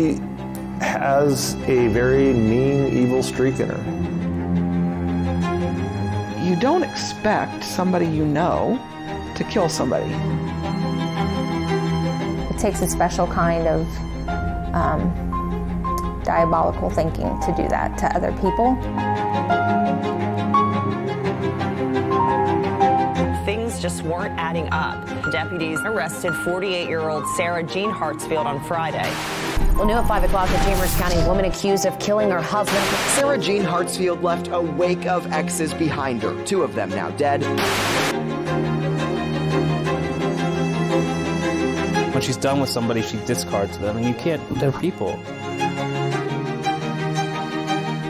She has a very mean, evil streak in her. You don't expect somebody you know to kill somebody. It takes a special kind of diabolical thinking to do that to other people. Things just weren't adding up. Deputies arrested 48-year-old Sarah Jean Hartsfield on Friday. Well, new at 5 o'clock, a Chambers County woman accused of killing her husband. Sarah Jean Hartsfield left a wake of exes behind her, 2 of them now dead. When she's done with somebody, she discards them, and you can't, they're people.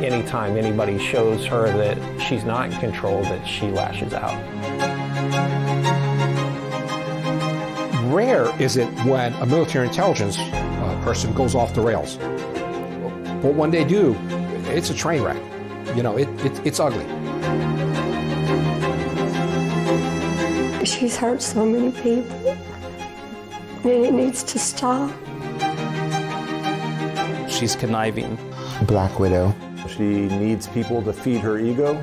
Anytime anybody shows her that she's not in control, that she lashes out. Rare is it when a military intelligence person goes off the rails. But when they do, it's a train wreck. You know, it's ugly. She's hurt so many people, and it needs to stop. She's conniving. Black Widow. She needs people to feed her ego.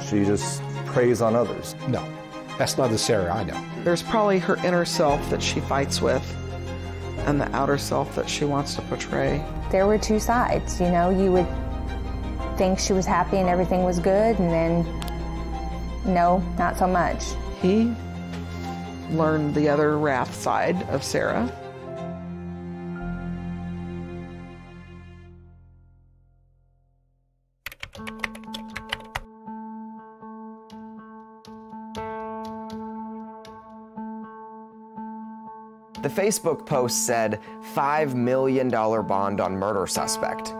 She just preys on others. No, that's not the Sarah I know. There's probably her inner self that she fights with and the outer self that she wants to portray. There were 2 sides, you know. You would think she was happy and everything was good, and then, no, not so much. He learned the other wrath side of Sarah. The Facebook post said, $5 million bond on murder suspect.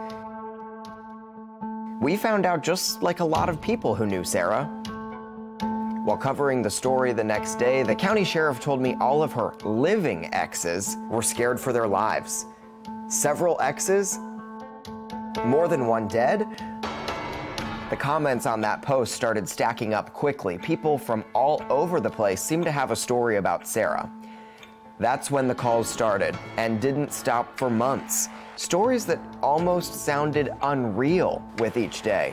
We found out just like a lot of people who knew Sarah. While covering the story the next day, the county sheriff told me all of her living exes were scared for their lives. Several exes? More than one dead? The comments on that post started stacking up quickly. People from all over the place seemed to have a story about Sarah. That's when the calls started, and didn't stop for months. Stories that almost sounded unreal with each day.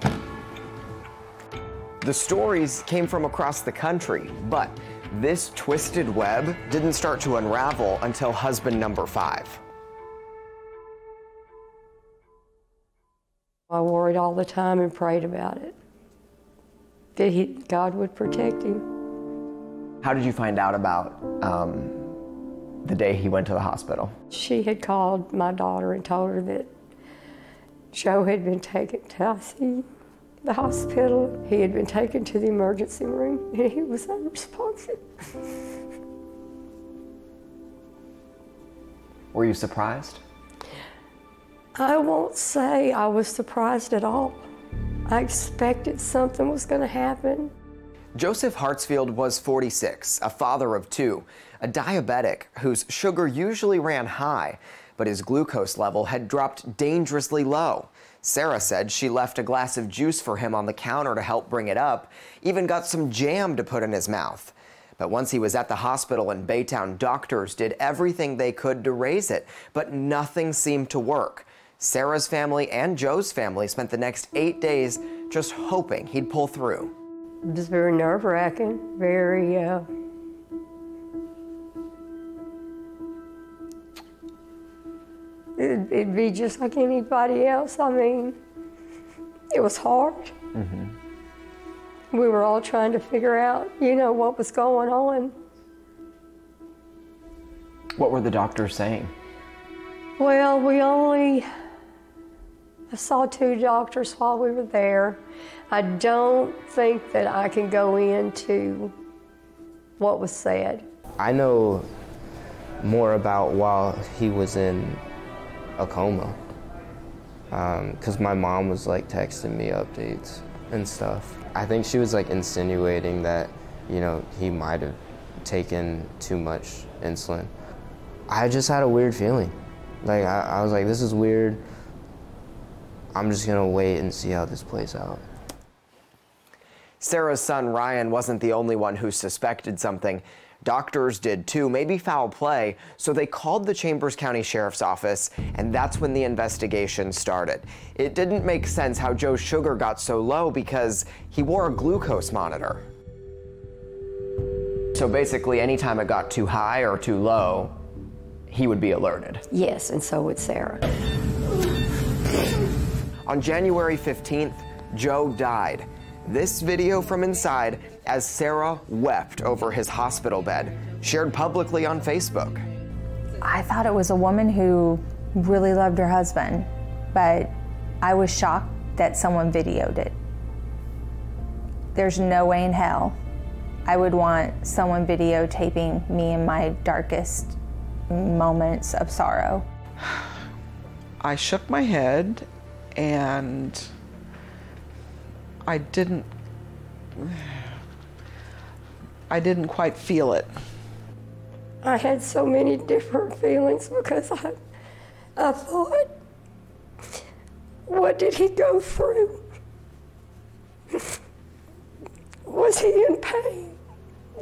The stories came from across the country, but this twisted web didn't start to unravel until husband number 5. I worried all the time and prayed about it, that God would protect him. How did you find out about the day he went to the hospital? She had called my daughter and told her that Joe had been taken to the hospital. He had been taken to the emergency room, and he was unresponsive. Were you surprised? I won't say I was surprised at all. I expected something was going to happen. Joseph Hartsfield was 46, a father of 2, a diabetic whose sugar usually ran high, but his glucose level had dropped dangerously low. Sarah said she left a glass of juice for him on the counter to help bring it up, even got some jam to put in his mouth. But once he was at the hospital in Baytown, doctors did everything they could to raise it, but nothing seemed to work. Sarah's family and Joe's family spent the next 8 days just hoping he'd pull through. It was very nerve-wracking, very, it'd be just like anybody else. I mean, it was hard. We were all trying to figure out, you know, what was going on. What were the doctors saying? Well, I saw 2 doctors while we were there. I don't think that I can go into what was said. I know more about while he was in a coma, because my mom was like texting me updates and stuff. I think she was like insinuating that, you know, he might have taken too much insulin. I just had a weird feeling. Like, I was like, this is weird. I'm just gonna wait and see how this plays out. Sarah's son Ryan wasn't the only one who suspected something. Doctors did too, maybe foul play, so they called the Chambers County Sheriff's Office, and that's when the investigation started. It didn't make sense how Joe's sugar got so low because he wore a glucose monitor. So basically, anytime it got too high or too low, he would be alerted. Yes, and so would Sarah. On January 15th, Joe died. This video from inside as Sarah wept over his hospital bed, shared publicly on Facebook. I thought it was a woman who really loved her husband, but I was shocked that someone videoed it. There's no way in hell I would want someone videotaping me in my darkest moments of sorrow. I shook my head and I didn't quite feel it. I had so many different feelings because I thought, what did he go through? Was he in pain?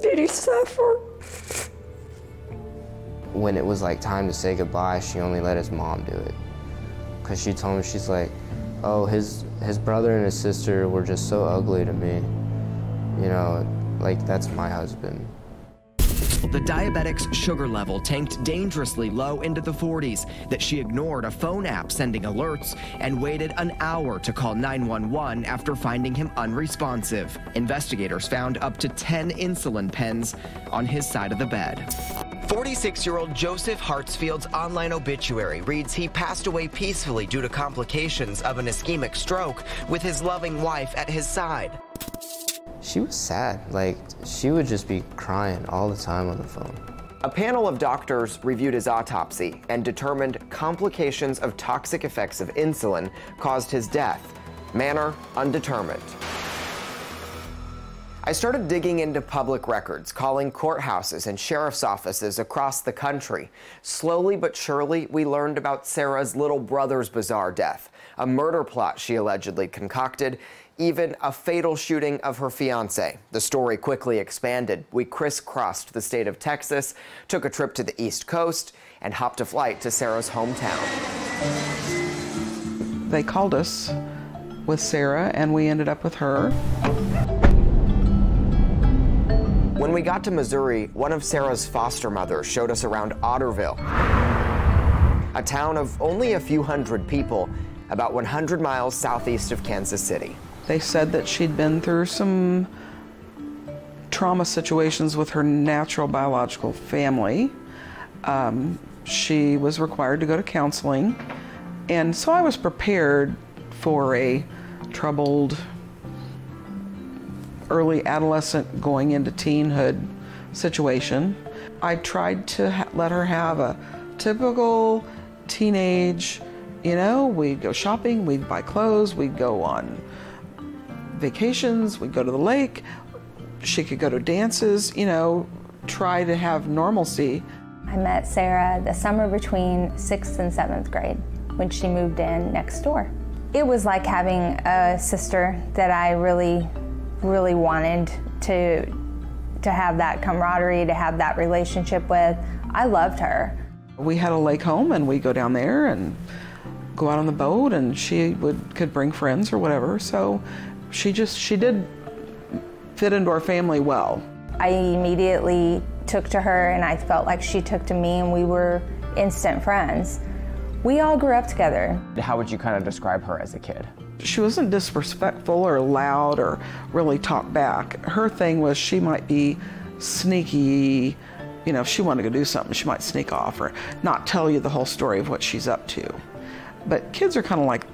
Did he suffer? When it was like time to say goodbye, she only let his mom do it. Because she told me, she's like, oh, his brother and his sister were just so ugly to me. You know, like, that's my husband. The diabetic's sugar level tanked dangerously low into the 40s, that she ignored a phone app sending alerts and waited an hour to call 911 after finding him unresponsive. Investigators found up to 10 insulin pens on his side of the bed. 46-year-old Joseph Hartsfield's online obituary reads he passed away peacefully due to complications of an ischemic stroke with his loving wife at his side. She was sad. Like, she would just be crying all the time on the phone. A panel of doctors reviewed his autopsy and determined complications of toxic effects of insulin caused his death. Manner undetermined. I started digging into public records, calling courthouses and sheriff's offices across the country. Slowly but surely, we learned about Sarah's little brother's bizarre death, a murder plot she allegedly concocted, even a fatal shooting of her fiancé. The story quickly expanded. We crisscrossed the state of Texas, took a trip to the East Coast, and hopped a flight to Sarah's hometown. They called us with Sarah, and we ended up with her. When we got to Missouri, one of Sarah's foster mothers showed us around Otterville, a town of only a few hundred people, about 100 miles southeast of Kansas City. They said that she'd been through some trauma situations with her natural biological family. She was required to go to counseling, and so I was prepared for a troubled early adolescent going into teenhood situation. I tried to let her have a typical teenage, you know, we'd go shopping, we'd buy clothes, we'd go on vacations, we'd go to the lake, she could go to dances, you know, try to have normalcy. I met Sarah the summer between 6th and 7th grade when she moved in next door. It was like having a sister that I really wanted to have that camaraderie, to have that relationship with. I loved her. We had a lake home and we'd go down there and go out on the boat, and she could bring friends or whatever. So she did fit into our family well. I immediately took to her, and I felt like she took to me, and we were instant friends. We all grew up together. How would you kind of describe her as a kid? She wasn't disrespectful or loud or really talk back. Her thing was she might be sneaky. You know, if she wanted to go do something, she might sneak off or not tell you the whole story of what she's up to. But kids are kind of like,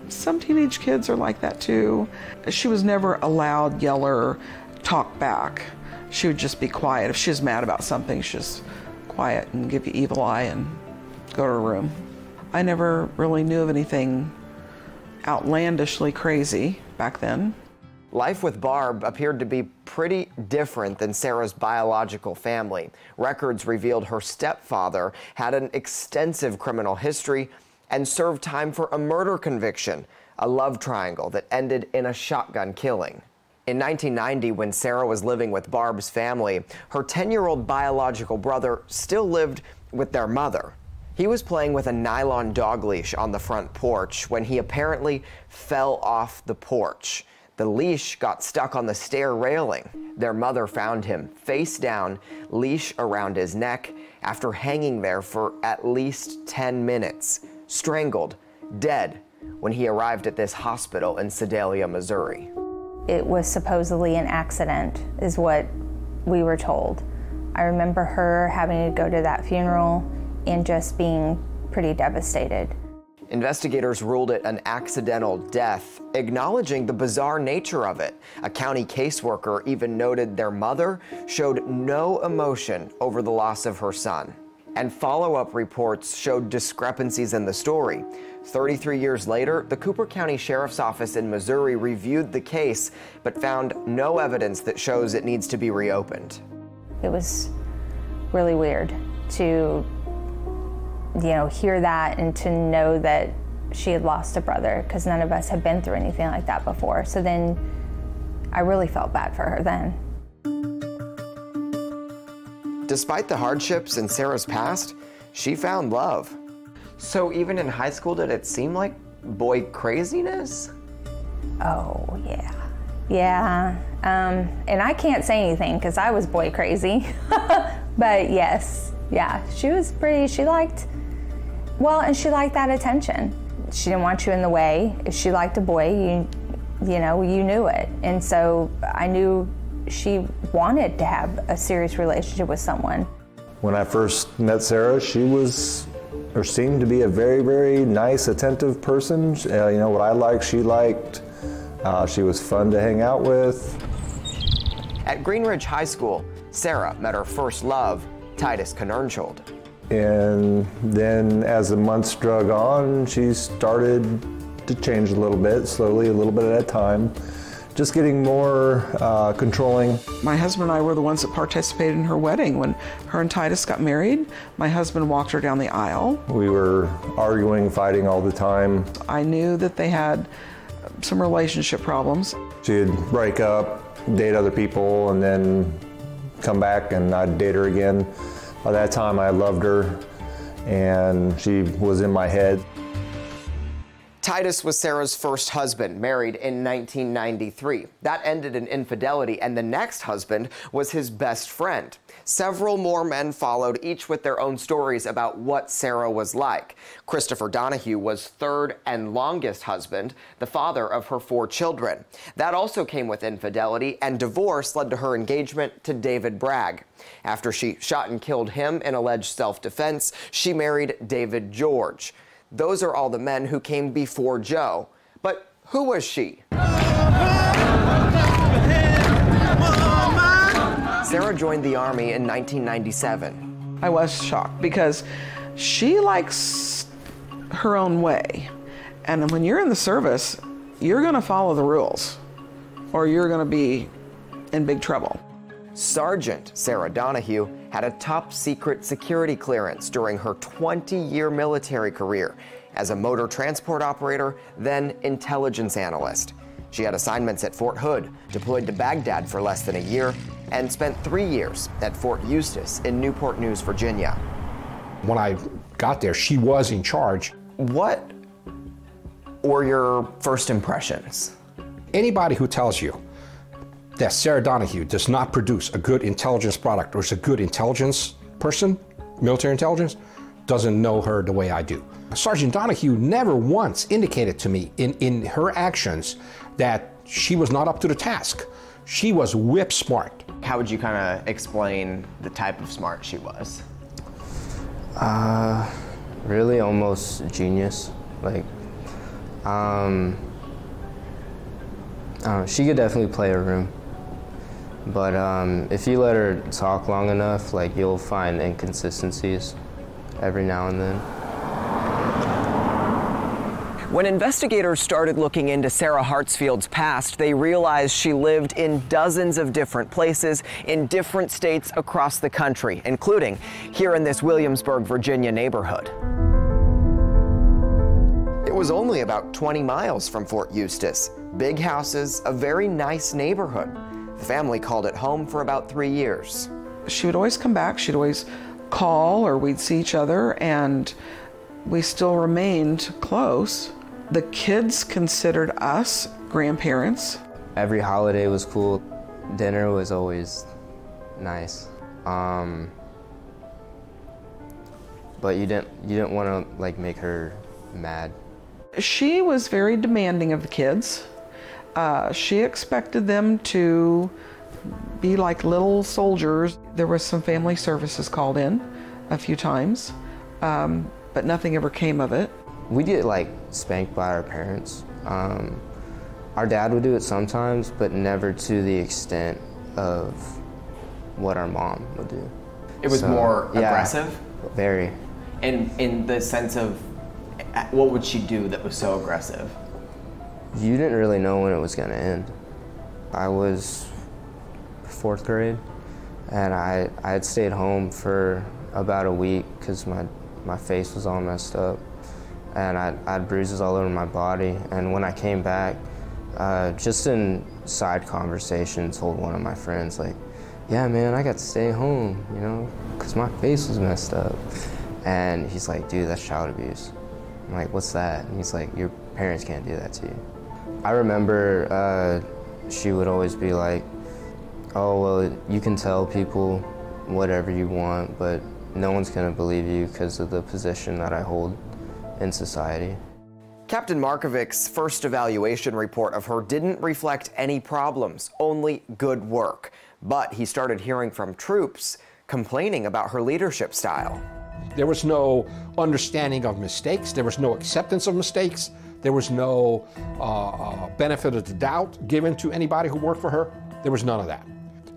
some teenage kids are like that too. She was never a loud yeller, talk back. She would just be quiet. If she was mad about something, she'd just quiet and give you evil eye and go to her room. I never really knew of anything outlandishly crazy back then. Life with Barb appeared to be pretty different than Sarah's biological family. Records revealed her stepfather had an extensive criminal history and served time for a murder conviction, a love triangle that ended in a shotgun killing. In 1990, when Sarah was living with Barb's family, her 10-year-old biological brother still lived with their mother. He was playing with a nylon dog leash on the front porch when he apparently fell off the porch. The leash got stuck on the stair railing. Their mother found him face down, leash around his neck, after hanging there for at least 10 minutes, strangled, dead, when he arrived at this hospital in Sedalia, Missouri. It was supposedly an accident, is what we were told. I remember her having to go to that funeral and just being pretty devastated. Investigators ruled it an accidental death, acknowledging the bizarre nature of it. A county caseworker even noted their mother showed no emotion over the loss of her son. And follow-up reports showed discrepancies in the story. 33 years later, the Cooper County Sheriff's Office in Missouri reviewed the case, but found no evidence that shows it needs to be reopened. It was really weird to hear that and to know that she had lost a brother, because none of us had been through anything like that before. So then I really felt bad for her then. Despite the hardships in Sarah's past, she found love. So even in high school, did it seem like boy craziness? Oh, yeah. Yeah. And I can't say anything because I was boy crazy. But yes, yeah, she was pretty, she liked that attention. She didn't want you in the way. If she liked a boy, you knew it. And so I knew she wanted to have a serious relationship with someone. When I first met Sarah, she was, or seemed to be, a very, very nice, attentive person. What I liked, she liked. She was fun to hang out with. At Greenridge High School, Sarah met her first love, Titus Knernschuld. And then as the months drug on, she started to change a little bit, slowly, a little bit at a time, just getting more controlling. My husband and I were the ones that participated in her wedding. When her and Titus got married, my husband walked her down the aisle. We were arguing, fighting all the time. I knew that they had some relationship problems. She'd break up, date other people, and then come back and I'd date her again. By that time, I loved her, and she was in my head. Titus was Sarah's first husband, married in 1993. That ended in infidelity, and the next husband was his best friend. Several more men followed, each with their own stories about what Sarah was like. Christopher Donahue was third and longest husband, the father of her 4 children. That also came with infidelity, and divorce led to her engagement to David Bragg. After she shot and killed him in alleged self-defense, she married David George. Those are all the men who came before Joe. But who was she? Sarah joined the Army in 1997. I was shocked because she likes her own way. And when you're in the service, you're going to follow the rules or you're going to be in big trouble. Sergeant Sarah Donahue had a top-secret security clearance during her 20-year military career as a motor transport operator, then intelligence analyst. She had assignments at Fort Hood, deployed to Baghdad for less than a year, and spent 3 years at Fort Eustis in Newport News, Virginia. When I got there, she was in charge. What were your first impressions? Anybody who tells you that Sarah Donahue does not produce a good intelligence product or is a good intelligence person, military intelligence, doesn't know her the way I do. Sergeant Donahue never once indicated to me in her actions that she was not up to the task. She was whip smart. How would you kind of explain the type of smart she was? Really almost genius. Like, she could definitely play a room. But if you let her talk long enough, like, you'll find inconsistencies every now and then. When investigators started looking into Sarah Hartsfield's past, they realized she lived in dozens of different places in different states across the country, including here in this Williamsburg, Virginia neighborhood. It was only about 20 miles from Fort Eustis. Big houses, a very nice neighborhood. The family called it home for about 3 years. She would always come back. She'd always call, or we'd see each other, and we still remained close. The kids considered us grandparents. Every holiday was cool. Dinner was always nice. But you didn't want to like make her mad. She was very demanding of the kids. She expected them to be like little soldiers. There was some family services called in a few times, but nothing ever came of it. We get like spanked by our parents. Our dad would do it sometimes, but never to the extent of what our mom would do. It was more aggressive? Yeah, very. And in the sense of, what would she do that was so aggressive? You didn't really know when it was gonna end. I was 4th grade, and I had stayed home for about a week because my face was all messed up, and I had bruises all over my body. And when I came back, just in side conversation, told one of my friends, like, yeah, man, I got to stay home, you know, because my face was messed up. And he's like, dude, that's child abuse. I'm like, what's that? And he's like, your parents can't do that to you. I remember she would always be like, oh, well, you can tell people whatever you want, but no one's gonna believe you because of the position that I hold in society. Captain Markovic's first evaluation report of her didn't reflect any problems, only good work. But he started hearing from troops complaining about her leadership style. There was no understanding of mistakes. There was no acceptance of mistakes. There was no benefit of the doubt given to anybody who worked for her. There was none of that.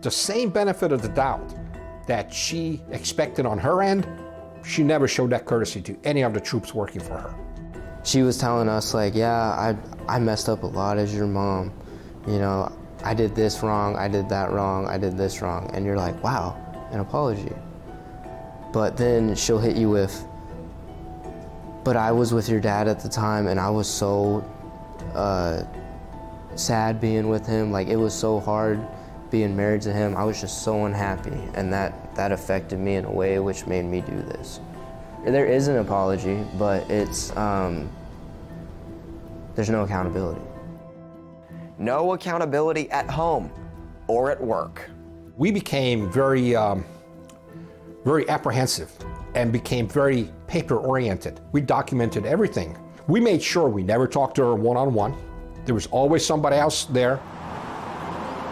The same benefit of the doubt that she expected on her end, she never showed that courtesy to any of the troops working for her. She was telling us like, yeah, I messed up a lot as your mom. You know, I did this wrong, I did that wrong, I did this wrong. And you're like, wow, an apology. But then she'll hit you with, but I was with your dad at the time and I was so sad being with him. Like, it was so hard being married to him. I was just so unhappy, and that affected me in a way which made me do this. There is an apology, but it's, there's no accountability. No accountability at home or at work. We became very apprehensive and became very paper-oriented. We documented everything. We made sure we never talked to her one-on-one. There was always somebody else there.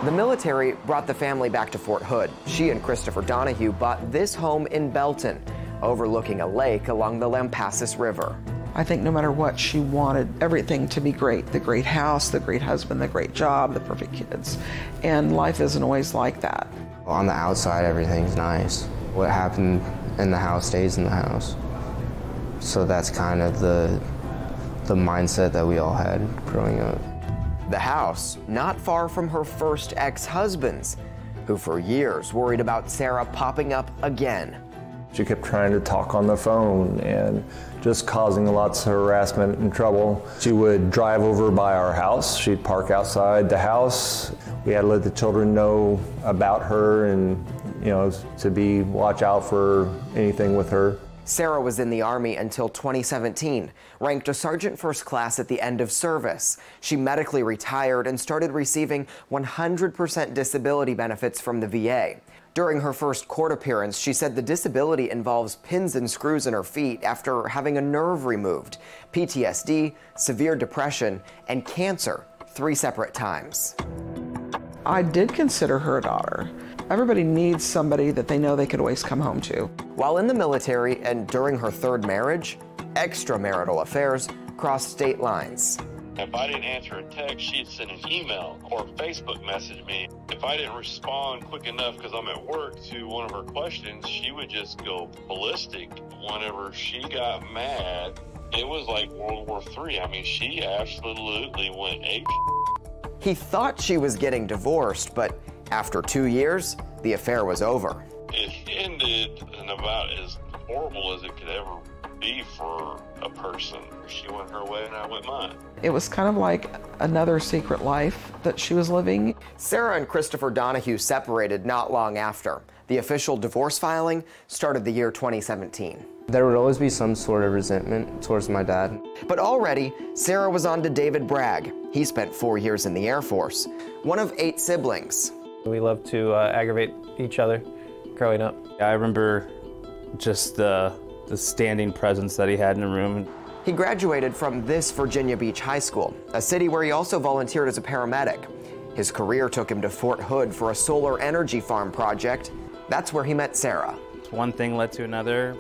The military brought the family back to Fort Hood. She and Christopher Donahue bought this home in Belton, overlooking a lake along the Lampasas River. I think no matter what, she wanted everything to be great. The great house, the great husband, the great job, the perfect kids. And life isn't always like that. On the outside, everything's nice. What happened in the house stays in the house. So that's kind of the mindset that we all had growing up. The house, not far from her first ex-husband's, who for years worried about Sarah popping up again. She kept trying to talk on the phone and just causing lots of harassment and trouble. She would drive over by our house. She'd park outside the house. We had to let the children know about her and, you know, to watch out for anything with her. Sarah was in the Army until 2017, ranked a sergeant first class at the end of service. She medically retired and started receiving 100% disability benefits from the VA. During her first court appearance, she said the disability involves pins and screws in her feet after having a nerve removed, PTSD, severe depression, and cancer 3 separate times. I did consider her a daughter. Everybody needs somebody that they know they could always come home to. While in the military and during her 3rd marriage, extramarital affairs crossed state lines. If I didn't answer a text, she'd send an email or Facebook message me. If I didn't respond quick enough because I'm at work to one of her questions, she would just go ballistic. Whenever she got mad, it was like World War III. I mean, she absolutely went ape. He thought she was getting divorced, but after 2 years, the affair was over. It ended in about as horrible as it could ever be for a person. She went her way and I went mine. It was kind of like another secret life that she was living. Sarah and Christopher Donahue separated not long after. The official divorce filing started the year 2017. There would always be some sort of resentment towards my dad. But already, Sarah was on to David Bragg. He spent 4 years in the Air Force, one of 8 siblings. We loved to aggravate each other growing up. I remember just the standing presence that he had in the room. He graduated from this Virginia Beach High School, a city where he also volunteered as a paramedic. His career took him to Fort Hood for a solar energy farm project. That's where he met Sarah. One thing led to another,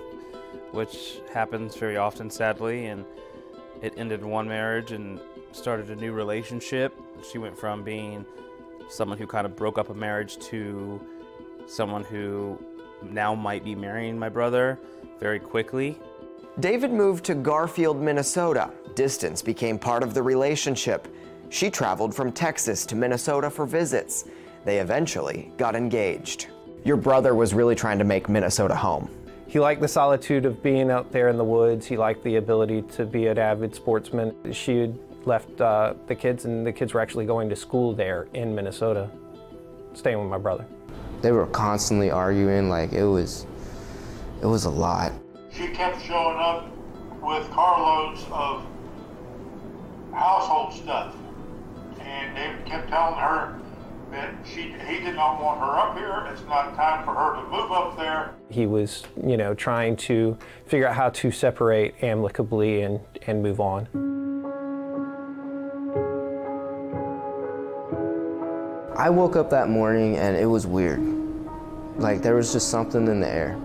which happens very often, sadly, and it ended one marriage and started a new relationship. She went from being someone who kind of broke up a marriage to someone who now might be marrying my brother very quickly. David moved to Garfield, Minnesota. Distance became part of the relationship. She traveled from Texas to Minnesota for visits. They eventually got engaged. Your brother was really trying to make Minnesota home. He liked the solitude of being out there in the woods. He liked the ability to be an avid sportsman. She had left the kids, and the kids were actually going to school there in Minnesota, staying with my brother. They were constantly arguing, like it was a lot. She kept showing up with carloads of household stuff, and David kept telling her that he did not want her up here. It's not time for her to move up there. He was, trying to figure out how to separate amicably and move on. I woke up that morning and it was weird. Like there was just something in the air.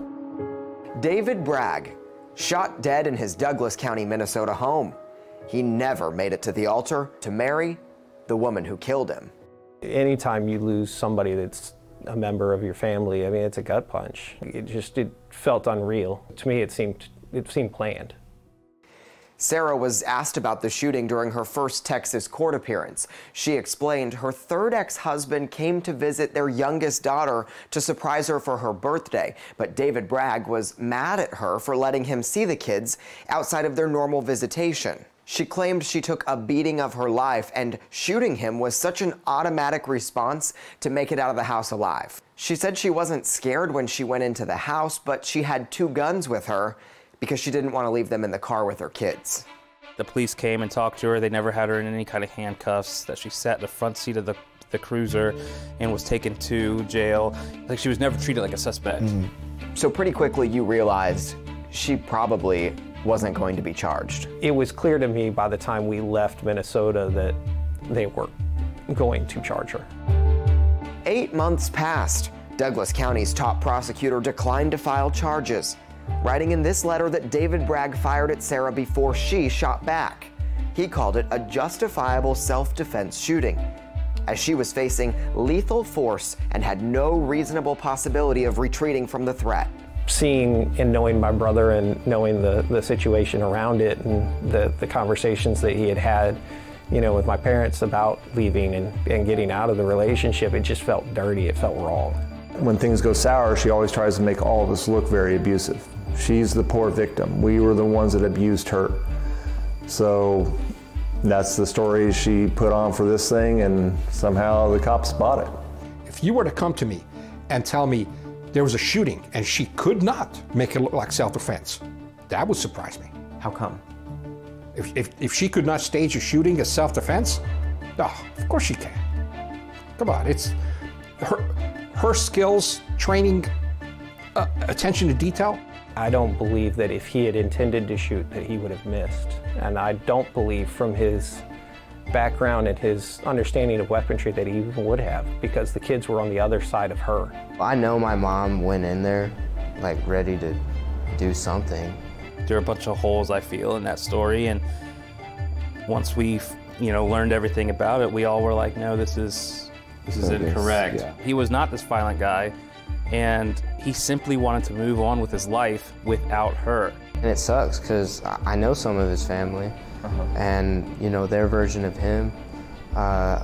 David Bragg, shot dead in his Douglas County, Minnesota home. He never made it to the altar to marry the woman who killed him. Anytime you lose somebody that's a member of your family, I mean, it's a gut punch. It felt unreal. To me, it seemed planned. Sarah was asked about the shooting during her first Texas court appearance. She explained her third ex-husband came to visit their youngest daughter to surprise her for her birthday, but David Bragg was mad at her for letting him see the kids outside of their normal visitation. She claimed she took a beating of her life, and shooting him was such an automatic response to make it out of the house alive. She said she wasn't scared when she went into the house, but she had 2 guns with her because she didn't want to leave them in the car with her kids. The police came and talked to her. They never had her in any kind of handcuffs, that she sat in the front seat of the cruiser and was taken to jail. Like she was never treated like a suspect. So pretty quickly you realized she probably wasn't going to be charged. It was clear to me by the time we left Minnesota that they were going to charge her. 8 months passed. Douglas County's top prosecutor declined to file charges, writing in this letter that David Bragg fired at Sarah before she shot back. He called it a justifiable self-defense shooting, as she was facing lethal force and had no reasonable possibility of retreating from the threat. Seeing and knowing my brother and knowing the situation around it and the conversations that he had, with my parents about leaving and getting out of the relationship, it just felt dirty, it felt wrong. When things go sour, she always tries to make all of us look very abusive. She's the poor victim. We were the ones that abused her. So that's the story she put on for this thing, and somehow the cops bought it. If you were to come to me and tell me there was a shooting and she could not make it look like self-defense, that would surprise me. How come? If she could not stage a shooting as self-defense, oh, of course she can. Come on, it's her skills, training, attention to detail. I don't believe that if he had intended to shoot that he would have missed. And I don't believe from his background and his understanding of weaponry that he even would have, because the kids were on the other side of her. I know my mom went in there like ready to do something. There are a bunch of holes, I feel, in that story, and once we learned everything about it, we all were like, no, this is incorrect. Yeah. He was not this violent guy, and he simply wanted to move on with his life without her. And it sucks because I know some of his family, and their version of him, I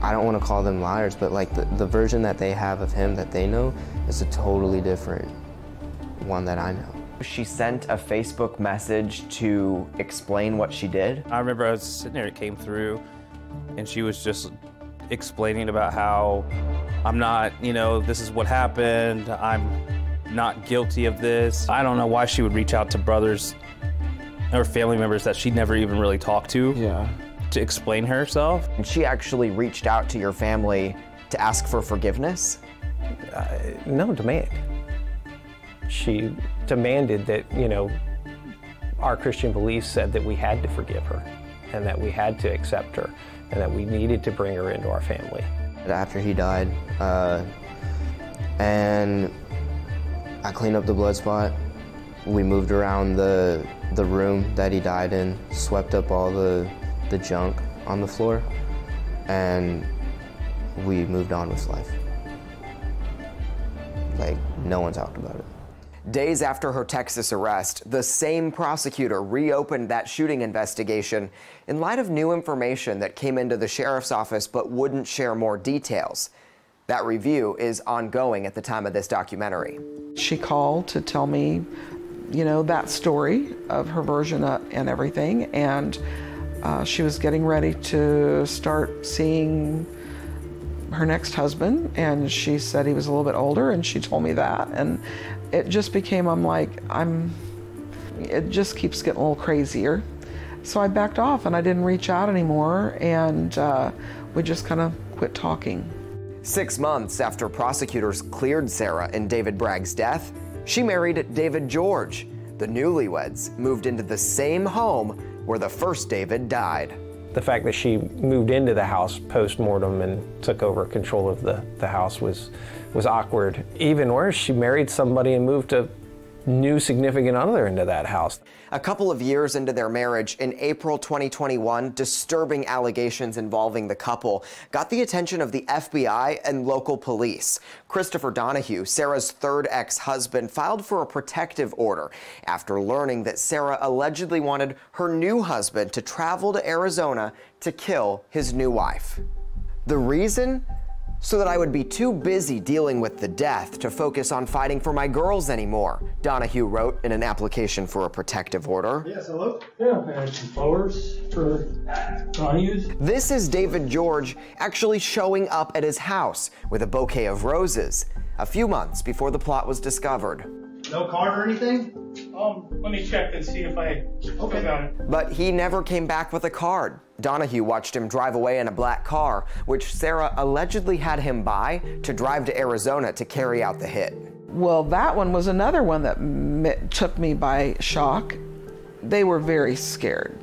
don't want to call them liars, but like the version that they have of him that they know is a totally different one that I know. She sent a Facebook message to explain what she did. I remember I was sitting there, it came through, and she was just explaining about how I'm not, this is what happened, I'm not guilty of this. I don't know why she would reach out to brothers or family members that she never even really talked to to explain herself. And she actually reached out to your family to ask for forgiveness? No, demand. She demanded that, our Christian beliefs said that we had to forgive her and that we had to accept her and that we needed to bring her into our family. After he died, and I cleaned up the blood spot. We moved around the room that he died in, swept up all the junk on the floor, and we moved on with life. Like, no one talked about it. Days after her Texas arrest, the same prosecutor reopened that shooting investigation in light of new information that came into the sheriff's office but wouldn't share more details. That review is ongoing at the time of this documentary. She called to tell me, that story of her version and everything, and she was getting ready to start seeing her next husband, and she said he was a little bit older, and she told me that, and it just became, it just keeps getting a little crazier. So I backed off and I didn't reach out anymore, and we just kind of quit talking. 6 months after prosecutors cleared Sarah in David Bragg's death, she married David George. The newlyweds moved into the same home where the first David died. The fact that she moved into the house post-mortem and took over control of the house was awkward. Even worse, she married somebody and moved a new significant other into that house. A couple of years into their marriage, in April 2021, disturbing allegations involving the couple got the attention of the FBI and local police. Christopher Donahue, Sarah's third ex-husband, filed for a protective order after learning that Sarah allegedly wanted her new husband to travel to Arizona to kill his new wife. The reason? So that I would be too busy dealing with the death to focus on fighting for my girls anymore, Donahue wrote in an application for a protective order. Yes, hello? Yeah, I have some flowers for Donahue's. This is David George actually showing up at his house with a bouquet of roses a few months before the plot was discovered. No card or anything? Let me check and see if I got it. But he never came back with a card. Donahue watched him drive away in a black car, which Sarah allegedly had him buy to drive to Arizona to carry out the hit. Well, that one was another one that took me by shock. They were very scared.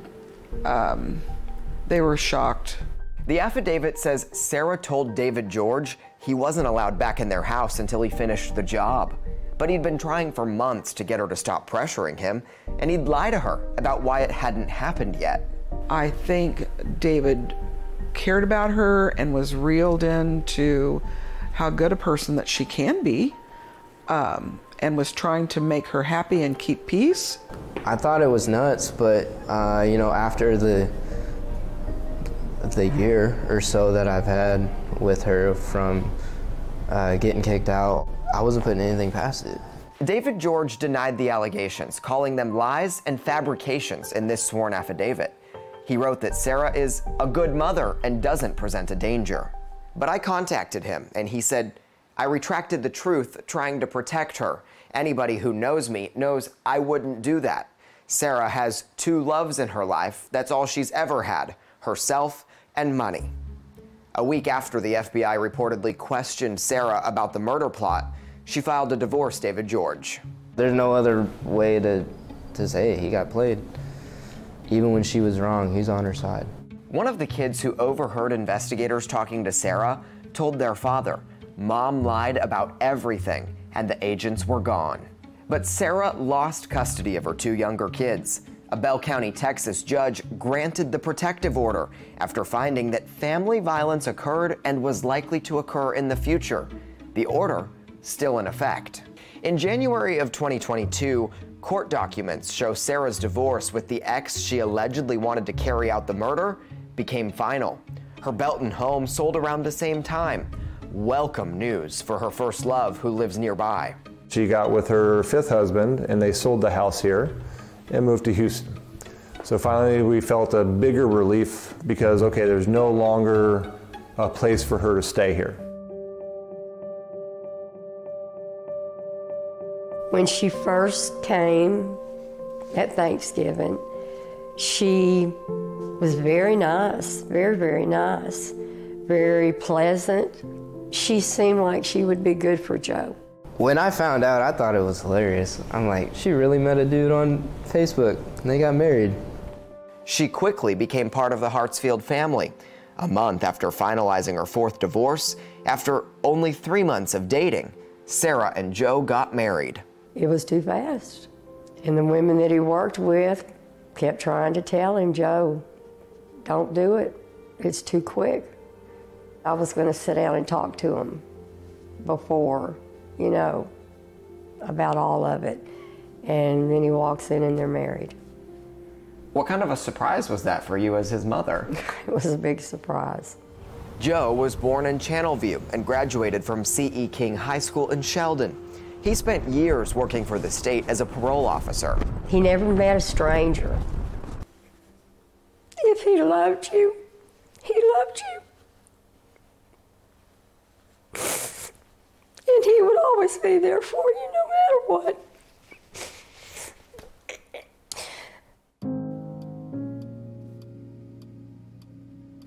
They were shocked. The affidavit says Sarah told David George he wasn't allowed back in their house until he finished the job. But he'd been trying for months to get her to stop pressuring him, and he'd lie to her about why it hadn't happened yet. I think David cared about her and was reeled into how good a person that she can be, and was trying to make her happy and keep peace. I thought it was nuts, but after the year or so that I've had with her from getting kicked out, I wasn't putting anything past it. David George denied the allegations, calling them lies and fabrications in this sworn affidavit. He wrote that Sarah is a good mother and doesn't present a danger. But I contacted him, and he said, I retracted the truth trying to protect her. Anybody who knows me knows I wouldn't do that. Sarah has 2 loves in her life. That's all she's ever had, herself and money. A week after the FBI reportedly questioned Sarah about the murder plot, she filed to divorce David George. There's no other way to say it. He got played. Even when she was wrong, he's on her side. One of the kids who overheard investigators talking to Sarah told their father, Mom lied about everything and the agents were gone. But Sarah lost custody of her 2 younger kids. A Bell County, Texas judge granted the protective order after finding that family violence occurred and was likely to occur in the future. The order still in effect. In January of 2022, court documents show Sarah's divorce with the ex she allegedly wanted to carry out the murder became final. Her Belton home sold around the same time. Welcome news for her first love who lives nearby. She got with her 5th husband and they sold the house here and moved to Houston. So finally we felt a bigger relief because, okay, there's no longer a place for her to stay here. When she first came at Thanksgiving, she was very nice, very, very nice, very pleasant. She seemed like she would be good for Joe. When I found out, I thought it was hilarious. I'm like, she really met a dude on Facebook and they got married. She quickly became part of the Hartsfield family. A month after finalizing her 4th divorce, after only 3 months of dating, Sarah and Joe got married. It was too fast. And the women that he worked with kept trying to tell him, Joe, don't do it. It's too quick. I was going to sit down and talk to him before, you know, about all of it. And then he walks in and they're married. What kind of a surprise was that for you as his mother? It was a big surprise. Joe was born in Channelview and graduated from C.E. King High School in Sheldon. He spent years working for the state as a parole officer. He never met a stranger. If he loved you, he loved you. And he would always be there for you no matter what.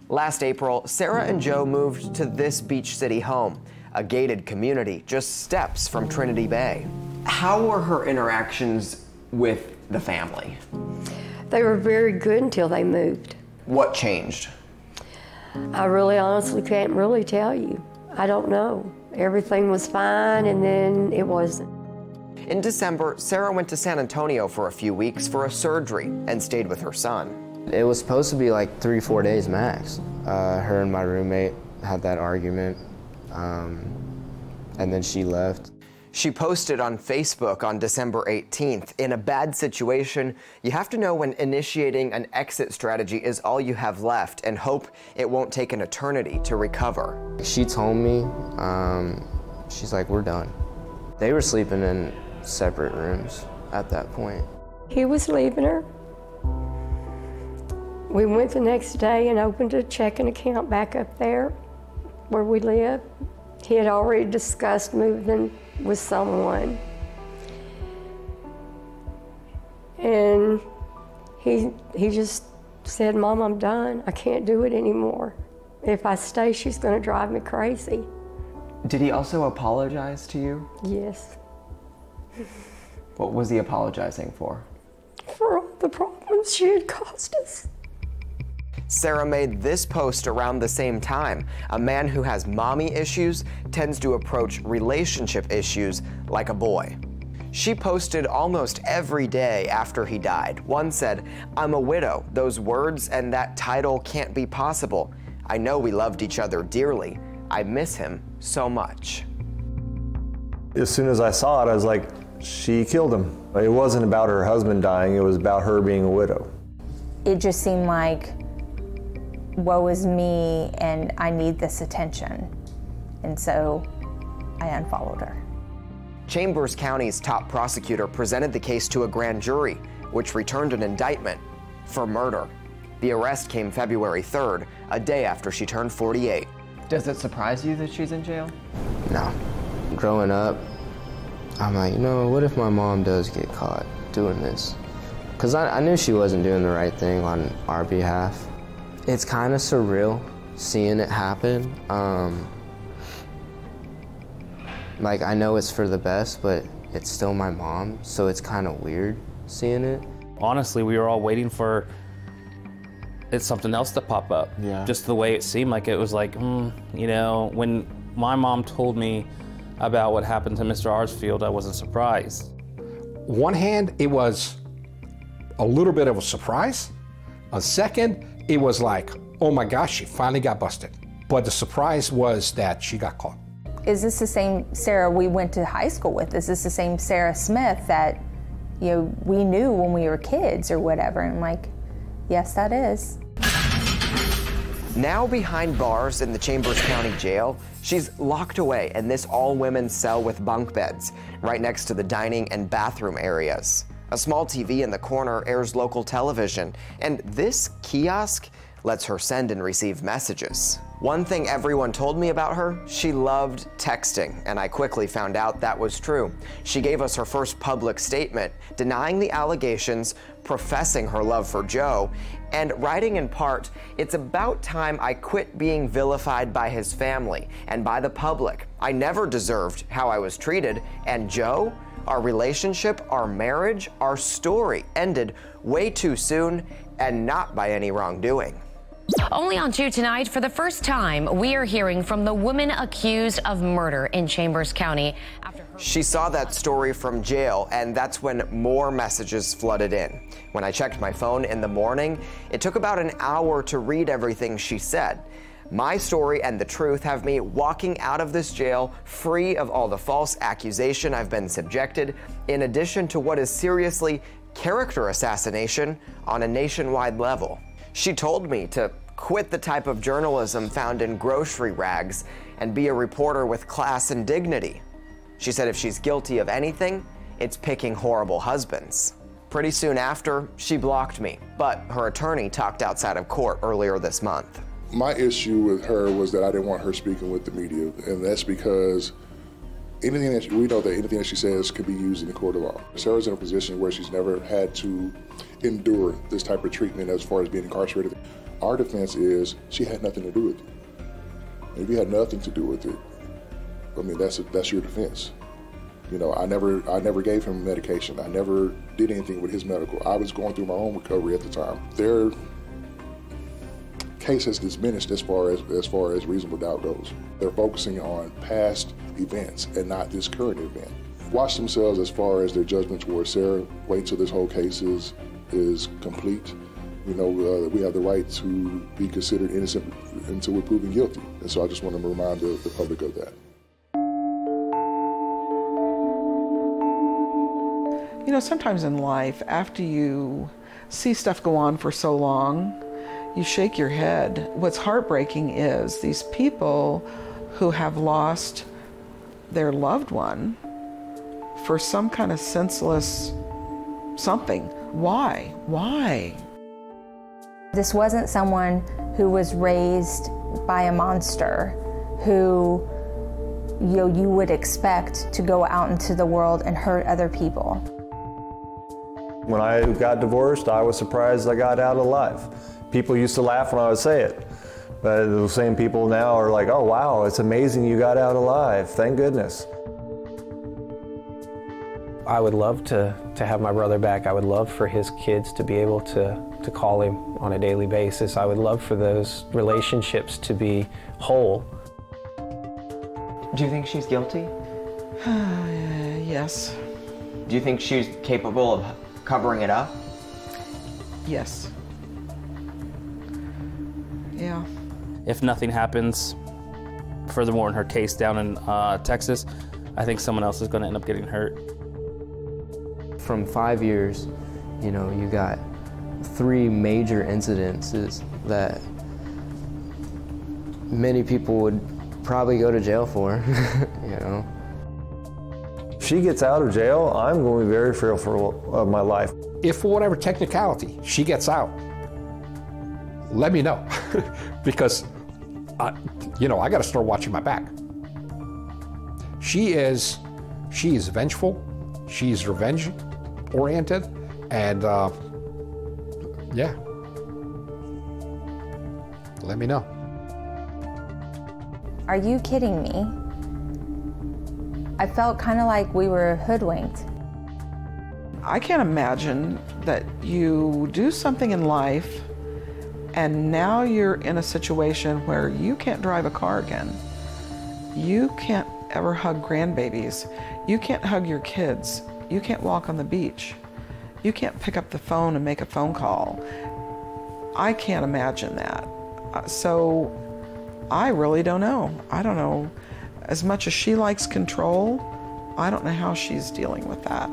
Last April, Sarah and Joe moved to this Beach City home, a gated community just steps from Trinity Bay. How were her interactions with the family? They were very good until they moved. What changed? I really honestly can't really tell you. I don't know. Everything was fine and then it wasn't. In December, Sarah went to San Antonio for a few weeks for a surgery and stayed with her son. It was supposed to be like 3-4 days max. Her and my roommate had that argument, and then she left. She posted on Facebook on December 18th, in a bad situation, you have to know when initiating an exit strategy is all you have left and hope it won't take an eternity to recover. She told me, she's like, we're done. They were sleeping in separate rooms at that point. He was leaving her. We went the next day and opened a checking account back up there where we live. He had already discussed moving with someone. And he just said, Mom, I'm done. I can't do it anymore. If I stay, she's going to drive me crazy. Did he also apologize to you? Yes. What was he apologizing for? For all the problems she had caused us. Sarah made this post around the same time. A man who has mommy issues tends to approach relationship issues like a boy. She posted almost every day after he died. One said, I'm a widow. Those words and that title can't be possible. I know we loved each other dearly. I miss him so much. As soon as I saw it, I was like, she killed him. It wasn't about her husband dying, it was about her being a widow. It just seemed like, woe is me and I need this attention. And so I unfollowed her. Chambers County's top prosecutor presented the case to a grand jury, which returned an indictment for murder. The arrest came February 3rd, a day after she turned 48. Does it surprise you that she's in jail? No. Growing up, I'm like, you know, what if my mom does get caught doing this? Because I knew she wasn't doing the right thing on our behalf. It's kind of surreal seeing it happen. Like, I know it's for the best, but it's still my mom, so it's kind of weird seeing it. Honestly, we were all waiting for something else to pop up. Yeah. Just the way it seemed like it was like, you know, when my mom told me about what happened to Mr. Hartsfield, I wasn't surprised. One hand, it was a little bit of a surprise. On second, it was like, oh my gosh, she finally got busted. But the surprise was that she got caught. Is this the same Sarah we went to high school with? Is this the same Sarah Smith that, you know, we knew when we were kids or whatever? And I'm like, yes, that is. Now behind bars in the Chambers County Jail, she's locked away in this all-women cell with bunk beds, right next to the dining and bathroom areas. A small TV in the corner airs local television, and this kiosk lets her send and receive messages. One thing everyone told me about her, she loved texting, and I quickly found out that was true. She gave us her first public statement, denying the allegations, professing her love for Joe, and writing in part, "It's about time I quit being vilified by his family and by the public. I never deserved how I was treated, and Joe, our relationship, our marriage, our story ended way too soon and not by any wrongdoing." Only on 2 tonight, for the first time, we are hearing from the woman accused of murder in Chambers County. She saw that story from jail, and that's when more messages flooded in. When I checked my phone in the morning, it took about an hour to read everything she said. My story and the truth have me walking out of this jail free of all the false accusation I've been subjected, in addition to what is seriously character assassination on a nationwide level. She told me to quit the type of journalism found in grocery rags and be a reporter with class and dignity. She said if she's guilty of anything, it's picking horrible husbands. Pretty soon after, she blocked me, but her attorney talked outside of court earlier this month. My issue with her was that I didn't want her speaking with the media, and that's because we know that anything that she says could be used in the court of law. Sarah's in a position where she's never had to endure this type of treatment as far as being incarcerated. Our defense is she had nothing to do with it. If you had nothing to do with it, I mean, that's your defense. You know, I never gave him medication. I never did anything with his medical. I was going through my own recovery at the time. Their case has diminished as far as reasonable doubt goes. They're focusing on past events and not this current event. Watch themselves as far as their judgment towards Sarah. Wait till this whole case is complete. You know, we have the right to be considered innocent until we're proven guilty. And so I just want to remind the public of that. You know, sometimes in life, after you see stuff go on for so long, you shake your head. What's heartbreaking is these people who have lost their loved one for some kind of senseless something. Why? Why? This wasn't someone who was raised by a monster who you would expect to go out into the world and hurt other people. When I got divorced, I was surprised I got out alive. People used to laugh when I would say it, but the same people now are like, oh wow, it's amazing you got out alive, thank goodness. I would love to have my brother back. I would love for his kids to be able to call him on a daily basis. I would love for those relationships to be whole. Do you think she's guilty? Yes. Do you think she's capable of covering it up? Yes. Yeah. If nothing happens, furthermore in her case down in Texas, I think someone else is going to end up getting hurt. From 5 years, you know, you got 3 major incidences that many people would probably go to jail for, you know. If she gets out of jail, I'm going to be very fearful of my life. If for whatever technicality she gets out, let me know, because, you know, I got to start watching my back. She is vengeful, she's revenge-oriented, and yeah, let me know. Are you kidding me? I felt kind of like we were hoodwinked. I can't imagine that you do something in life and now you're in a situation where you can't drive a car again. You can't ever hug grandbabies. You can't hug your kids. You can't walk on the beach. You can't pick up the phone and make a phone call. I can't imagine that. So I really don't know. I don't know. As much as she likes control, I don't know how she's dealing with that.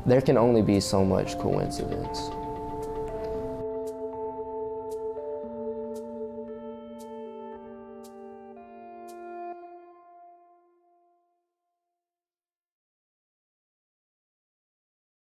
There can only be so much coincidence.